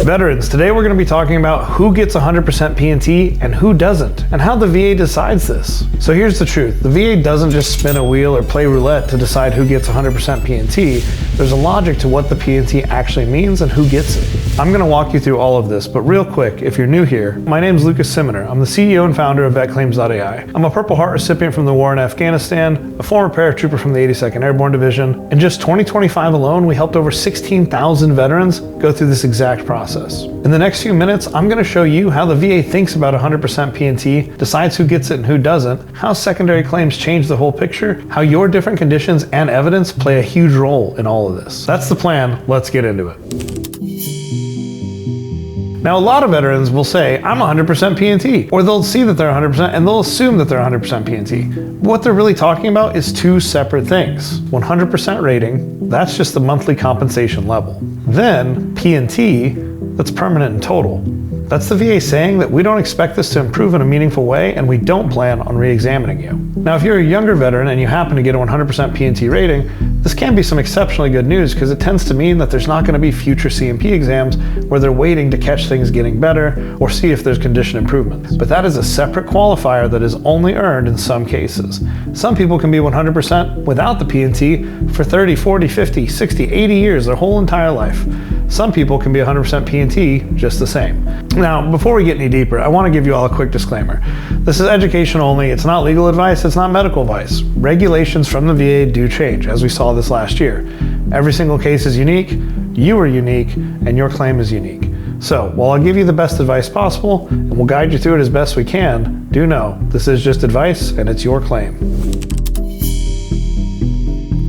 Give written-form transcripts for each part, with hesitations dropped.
Veterans, today we're going to be talking about who gets 100% P&T and who doesn't, and how the VA decides this. So here's the truth. The VA doesn't just spin a wheel or play roulette to decide who gets 100% P&T. There's a logic to what the P&T actually means and who gets it. I'm going to walk you through all of this, but real quick, if you're new here, my name is Lucas Simoner. I'm the CEO and founder of VetClaims.ai. I'm a Purple Heart recipient from the war in Afghanistan, a former paratrooper from the 82nd Airborne Division. In just 2025 alone, we helped over 16,000 veterans go through this exact process. In the next few minutes, I'm going to show you how the VA thinks about 100% P&T, decides who gets it and who doesn't, how secondary claims change the whole picture, how your different conditions and evidence play a huge role in all of this. That's the plan. Let's get into it. Now, a lot of veterans will say, I'm 100% P&T, or they'll see that they're 100% and they'll assume that they're 100% P&T. What they're really talking about is two separate things. 100% rating, that's just the monthly compensation level. Then P&T, that's permanent and total. That's the VA saying that we don't expect this to improve in a meaningful way and we don't plan on re-examining you. Now, if you're a younger veteran and you happen to get a 100% P&T rating, this can be some exceptionally good news because it tends to mean that there's not going to be future C&P exams where they're waiting to catch things getting better or see if there's condition improvements. But that is a separate qualifier that is only earned in some cases. Some people can be 100% without the P&T for 30, 40, 50, 60, 80 years, their whole entire life. Some people can be 100% P&T just the same. Now, before we get any deeper, I want to give you all a quick disclaimer. This is education only, it's not legal advice, it's not medical advice. Regulations from the VA do change, as we saw this last year. Every single case is unique, you are unique, and your claim is unique. So, while I'll give you the best advice possible, and we'll guide you through it as best we can, do know this is just advice and it's your claim.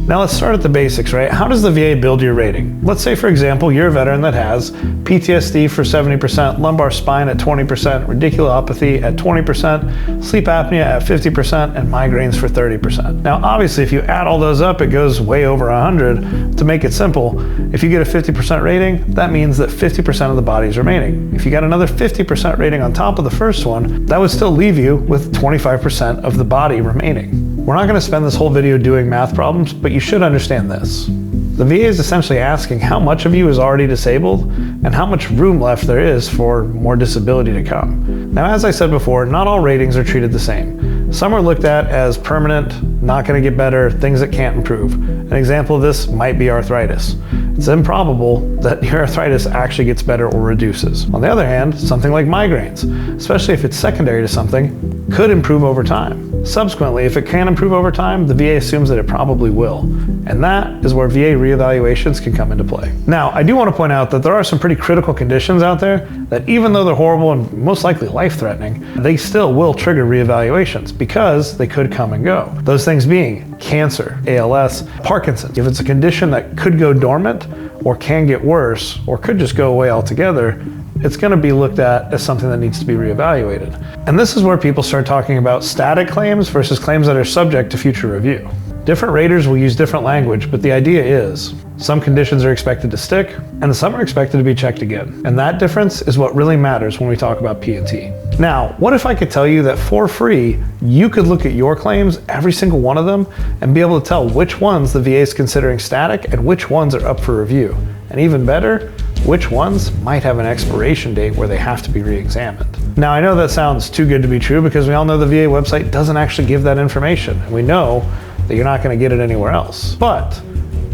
Now let's start at the basics, right? How does the VA build your rating? Let's say, for example, you're a veteran that has PTSD for 70%, lumbar spine at 20%, radiculopathy at 20%, sleep apnea at 50%, and migraines for 30%. Now, obviously, if you add all those up, it goes way over 100. To make it simple, if you get a 50% rating, that means that 50% of the body is remaining. If you got another 50% rating on top of the first one, that would still leave you with 25% of the body remaining. We're not going to spend this whole video doing math problems, but you should understand this. The VA is essentially asking how much of you is already disabled and how much room left there is for more disability to come. Now, as I said before, not all ratings are treated the same. Some are looked at as permanent, not going to get better, things that can't improve. An example of this might be arthritis. It's improbable that your arthritis actually gets better or reduces. On the other hand, something like migraines, especially if it's secondary to something, could improve over time. Subsequently, if it can improve over time, the VA assumes that it probably will. And that is where VA reevaluations can come into play. Now, I do want to point out that there are some pretty critical conditions out there that even though they're horrible and most likely life-threatening, they still will trigger reevaluations because they could come and go. Those things being cancer, ALS, Parkinson's. If it's a condition that could go dormant or can get worse or could just go away altogether, it's going to be looked at as something that needs to be reevaluated. And this is where people start talking about static claims versus claims that are subject to future review. Different raters will use different language, but the idea is some conditions are expected to stick and some are expected to be checked again. And that difference is what really matters when we talk about P&T. Now, what if I could tell you that for free, you could look at your claims, every single one of them, and be able to tell which ones the VA is considering static and which ones are up for review. And even better, which ones might have an expiration date where they have to be re-examined. Now, I know that sounds too good to be true because we all know the VA website doesn't actually give that information. And we know that you're not going to get it anywhere else. But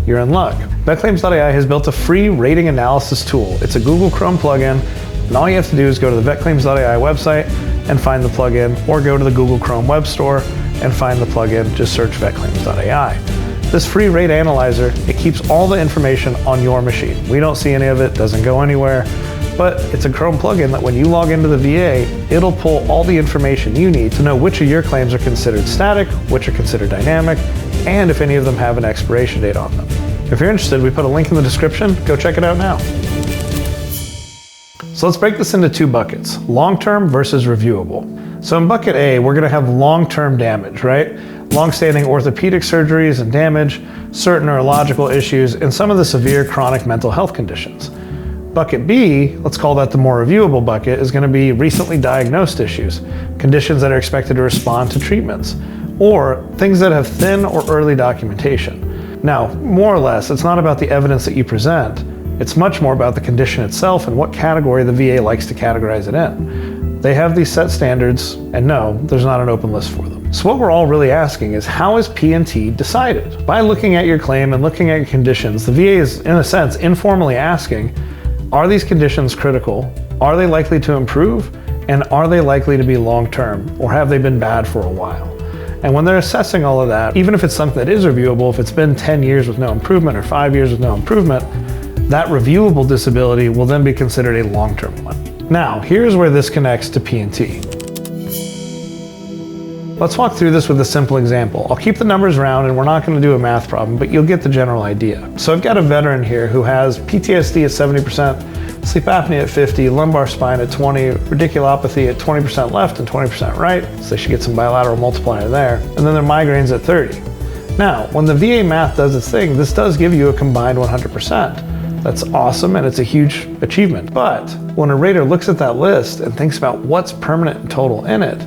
you're in luck. VetClaims.ai has built a free rating analysis tool. It's a Google Chrome plugin, and all you have to do is go to the VetClaims.ai website and find the plugin, or go to the Google Chrome web store and find the plugin. Just search VetClaims.ai. This free rate analyzer, it keeps all the information on your machine. We don't see any of it, doesn't go anywhere, but it's a Chrome plugin that when you log into the VA, it'll pull all the information you need to know which of your claims are considered static, which are considered dynamic, and if any of them have an expiration date on them. If you're interested, we put a link in the description. Go check it out now. So let's break this into two buckets, long-term versus reviewable. So in bucket A, we're going to have long-term damage, right? Long-standing orthopedic surgeries and damage, certain neurological issues, and some of the severe chronic mental health conditions. Bucket B, let's call that the more reviewable bucket, is going to be recently diagnosed issues, conditions that are expected to respond to treatments, or things that have thin or early documentation. Now, more or less, it's not about the evidence that you present, It's much more about the condition itself and what category the VA likes to categorize it in. They have these set standards, and no, there's not an open list for them. So what we're all really asking is, how is P&T decided? By looking at your claim and looking at your conditions, the VA is, in a sense, informally asking, are these conditions critical? Are they likely to improve? And are they likely to be long-term, or have they been bad for a while? And when they're assessing all of that, even if it's something that is reviewable, if it's been 10 years with no improvement or 5 years with no improvement, that reviewable disability will then be considered a long-term one. Now, here's where this connects to P&T. Let's walk through this with a simple example. I'll keep the numbers round and we're not going to do a math problem, but you'll get the general idea. So I've got a veteran here who has PTSD at 70%, sleep apnea at 50, lumbar spine at 20, radiculopathy at 20% left and 20% right, so they should get some bilateral multiplier there, and then their migraines at 30. Now, when the VA math does its thing, this does give you a combined 100%. That's awesome and it's a huge achievement. But when a rater looks at that list and thinks about what's permanent and total in it,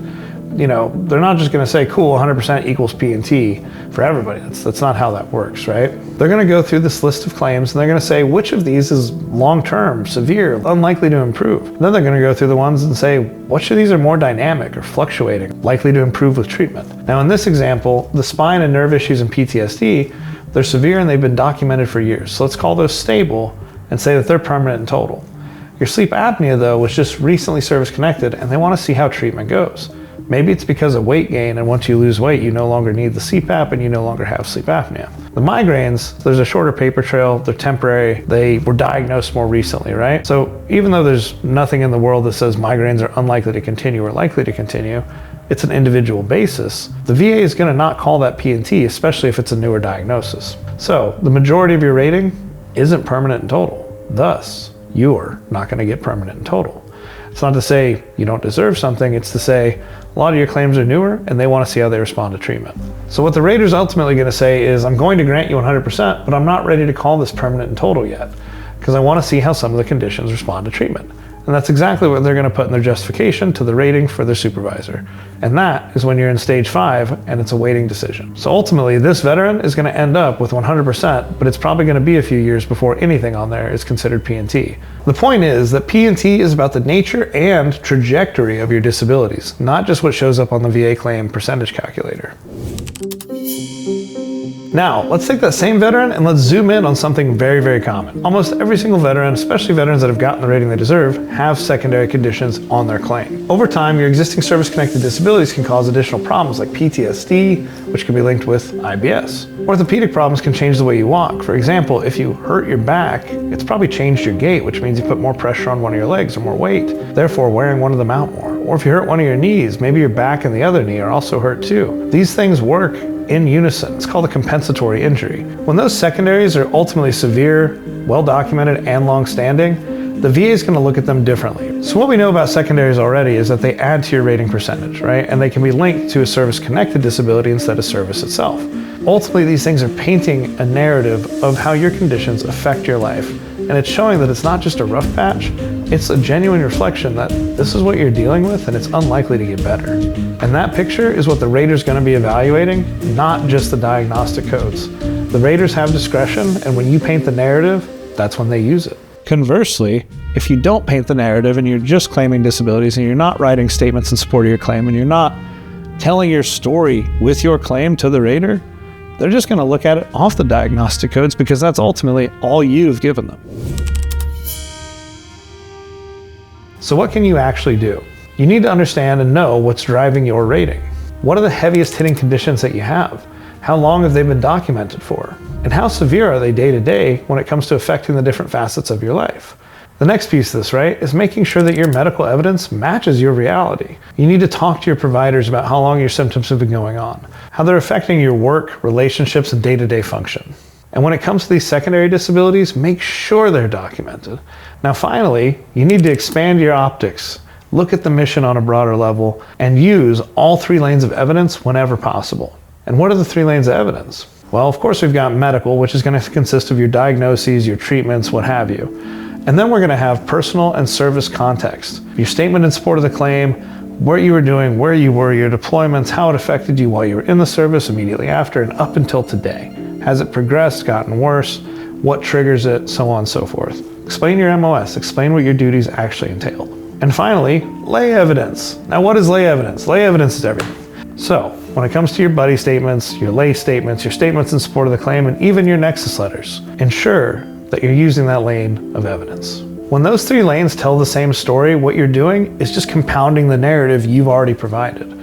they're not just going to say, cool, 100% equals P&T for everybody. That's not how that works, right? They're going to go through this list of claims and they're going to say, which of these is long-term, severe, unlikely to improve? And then they're going to go through the ones and say, which of these are more dynamic or fluctuating, likely to improve with treatment? Now, in this example, the spine and nerve issues in PTSD, they're severe and they've been documented for years. So let's call those stable and say that they're permanent and total. Your sleep apnea, though, was just recently service-connected and they want to see how treatment goes. Maybe it's because of weight gain, and once you lose weight, you no longer need the CPAP and you no longer have sleep apnea. The migraines, there's a shorter paper trail, they're temporary, they were diagnosed more recently, right? So even though there's nothing in the world that says migraines are unlikely to continue or likely to continue, it's an individual basis. The VA is going to not call that P&T, especially if it's a newer diagnosis. So the majority of your rating isn't permanent and total. Thus, you're not going to get permanent and total. It's not to say you don't deserve something, it's to say a lot of your claims are newer and they want to see how they respond to treatment. So what the rater's ultimately going to say is, I'm going to grant you 100%, but I'm not ready to call this permanent and total yet, because I want to see how some of the conditions respond to treatment. And that's exactly what they're going to put in their justification to the rating for their supervisor. And that is when you're in stage 5 and it's a waiting decision. So ultimately, this veteran is going to end up with 100%, but it's probably going to be a few years before anything on there is considered P&T. The point is that P&T is about the nature and trajectory of your disabilities, not just what shows up on the VA claim percentage calculator. Now, let's take that same veteran and let's zoom in on something very, very common. Almost every single veteran, especially veterans that have gotten the rating they deserve, have secondary conditions on their claim. Over time, your existing service-connected disabilities can cause additional problems like PTSD, which can be linked with IBS. Orthopedic problems can change the way you walk. For example, if you hurt your back, it's probably changed your gait, which means you put more pressure on one of your legs or more weight, therefore wearing one of them out more. Or if you hurt one of your knees, maybe your back and the other knee are also hurt too. These things work in unison. It's called a compensatory injury. When those secondaries are ultimately severe, well-documented, and long-standing, the VA is going to look at them differently. So what we know about secondaries already is that they add to your rating percentage, right? And they can be linked to a service-connected disability instead of service itself. Ultimately, these things are painting a narrative of how your conditions affect your life. And it's showing that it's not just a rough patch, it's a genuine reflection that this is what you're dealing with and it's unlikely to get better. And that picture is what the rater's going to be evaluating, not just the diagnostic codes. The raters have discretion, and when you paint the narrative, that's when they use it. Conversely, if you don't paint the narrative and you're just claiming disabilities and you're not writing statements in support of your claim and you're not telling your story with your claim to the rater, they're just going to look at it off the diagnostic codes because that's ultimately all you've given them. So what can you actually do? You need to understand and know what's driving your rating. What are the heaviest hitting conditions that you have? How long have they been documented for? And how severe are they day to day when it comes to affecting the different facets of your life? The next piece of this, right, is making sure that your medical evidence matches your reality. You need to talk to your providers about how long your symptoms have been going on, how they're affecting your work, relationships, and day-to-day function. And when it comes to these secondary disabilities, make sure they're documented. Now finally, you need to expand your optics, look at the mission on a broader level, and use all 3 lanes of evidence whenever possible. And what are the 3 lanes of evidence? Well, of course, we've got medical, which is going to consist of your diagnoses, your treatments, what have you. And then we're going to have personal and service context. Your statement in support of the claim, what you were doing, where you were, your deployments, how it affected you while you were in the service, immediately after, and up until today. Has it progressed, gotten worse? what triggers it, so on and so forth. Explain your MOS, explain what your duties actually entail. And finally, lay evidence. Now what is lay evidence? Lay evidence is everything. So when it comes to your buddy statements, your lay statements, your statements in support of the claim, and even your nexus letters, ensure that you're using that lane of evidence. When those three lanes tell the same story, what you're doing is just compounding the narrative you've already provided.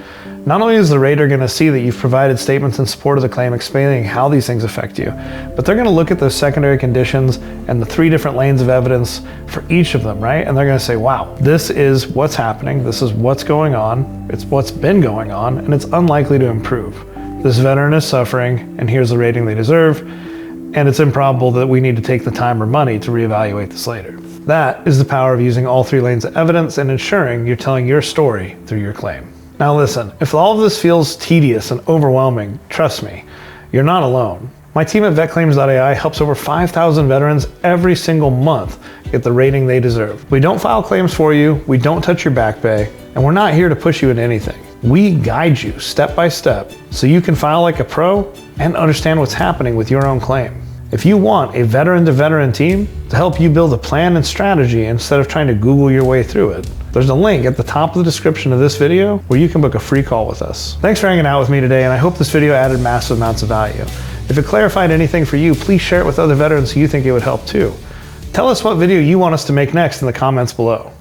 Not only is the rater going to see that you've provided statements in support of the claim explaining how these things affect you, but they're going to look at those secondary conditions and the three different lanes of evidence for each of them, right? And they're going to say, wow, this is what's happening, this is what's going on, it's what's been going on, and it's unlikely to improve. This veteran is suffering, and here's the rating they deserve, and it's improbable that we need to take the time or money to reevaluate this later. That is the power of using all three lanes of evidence and ensuring you're telling your story through your claim. Now listen, if all of this feels tedious and overwhelming, trust me, you're not alone. My team at VetClaims.ai helps over 5,000 veterans every single month get the rating they deserve. We don't file claims for you, we don't touch your back pay, and we're not here to push you into anything. We guide you step by step so you can file like a pro and understand what's happening with your own claim. If you want a veteran-to-veteran team to help you build a plan and strategy instead of trying to Google your way through it, there's a link at the top of the description of this video where you can book a free call with us. Thanks for hanging out with me today, and I hope this video added massive amounts of value. If it clarified anything for you, please share it with other veterans who you think it would help too. Tell us what video you want us to make next in the comments below.